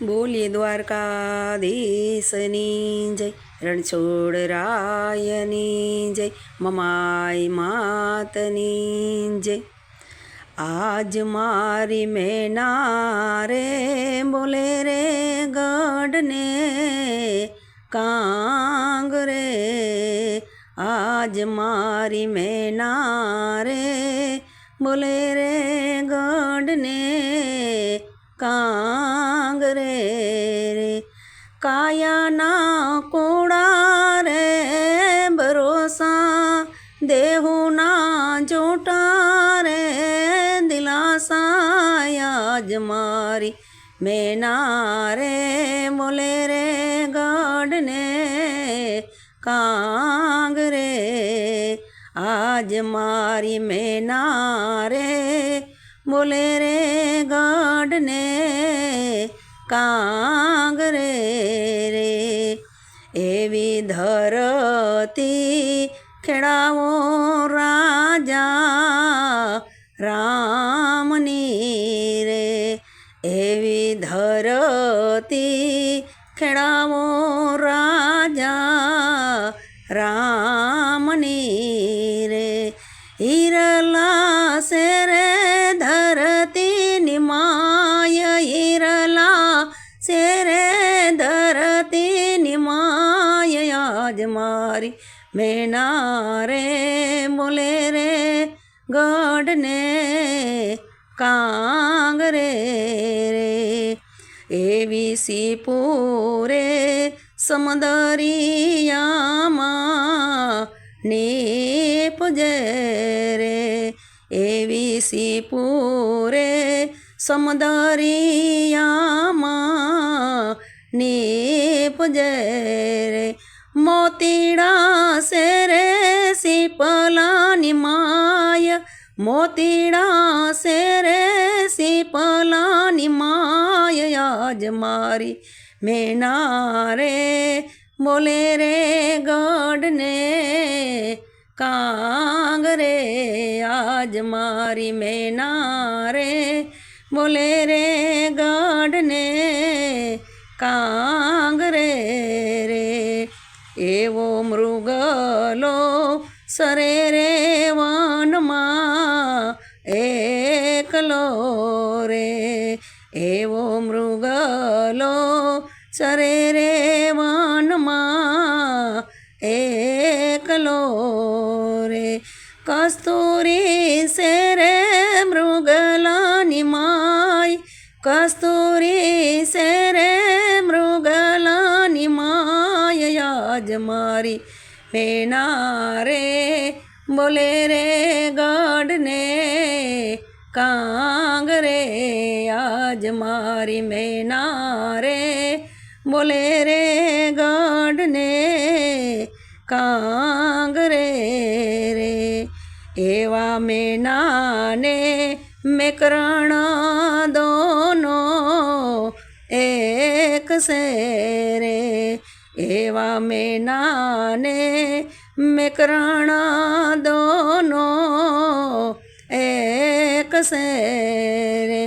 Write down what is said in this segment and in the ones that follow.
બોલીએ દ્વારકાધીશની જય, રણછોડરાયની જય, મમાઈ માતની જય। આજ મારી મેના રે બોલે રે ગઢને કાંગ રે, આજ મારી મેના રે બોલે રે ગઢને કાંગ રે, કાયાના કોડા રે ભરોસા, દેહુના જોટા રે દિલાસા, આજ મારી મેના રે બોલે રે ગઢને કાંગ રે, આજ મારી મેના રે બોલે રે ગઢને કાંગ રે, એવી ધરતી ખેડાવો રાજા રામની રે, એવી ધરતી ખેડાવો રાજા રામની રે, હિરલા સે રે ધરતીની માય, હિરલા સે રે ધરતીની માય, આજ મારી મેના રે બોલે રે ગઢને કાંગ રે, એવી સીપુરે સમદરિયામાં નીપજે રે, એવી સીપુરે સમદરિયામાં નીપજે રે, મોતીડા સે રે સીપલાની માય, મોતીડા સે રે સીપલાની માય, આજ મારી મેના રે બોલે રે ગઢને કાંગ રે, આજ મારી મેના રે બોલે રે ગઢને કાંગ રે, એવો મૃગલો સરે રે વનમાં એકલો રે, એવો મૃગલો સરે રે વનમાં એકલો રે, કસ્તુરી સે રે મૃગલાની માય, કસ્તુરી સે રે મૃગલાની માય, આજ મારી મેના રે બોલે રે ગઢને કાંગ રે, આજ મારી મેના રે બોલે રે ગઢને કાંગ રે, એવા મેનાને મેકરણ દોનો એક સે રે, એવા મેનાને મેકરણ દોનો એક સે રે,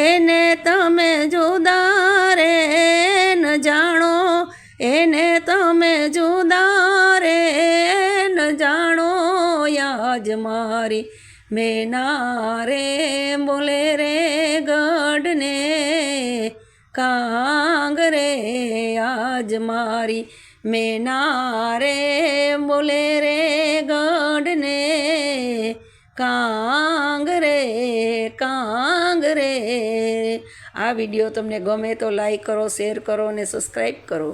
એને તમે જુદા રે ન જાણો, એને તમે જુદા રે ન જાણો, આજ મારી મેના રે બોલે રે ગઢને કાંગ રે, આજ મારી મેના રે બોલે રે ગઢને કાંગ રે કાંગ રે। આ વિડીયો તમને ગમે તો લાઈક કરો, શેર કરો અને સબસ્ક્રાઈબ કરો।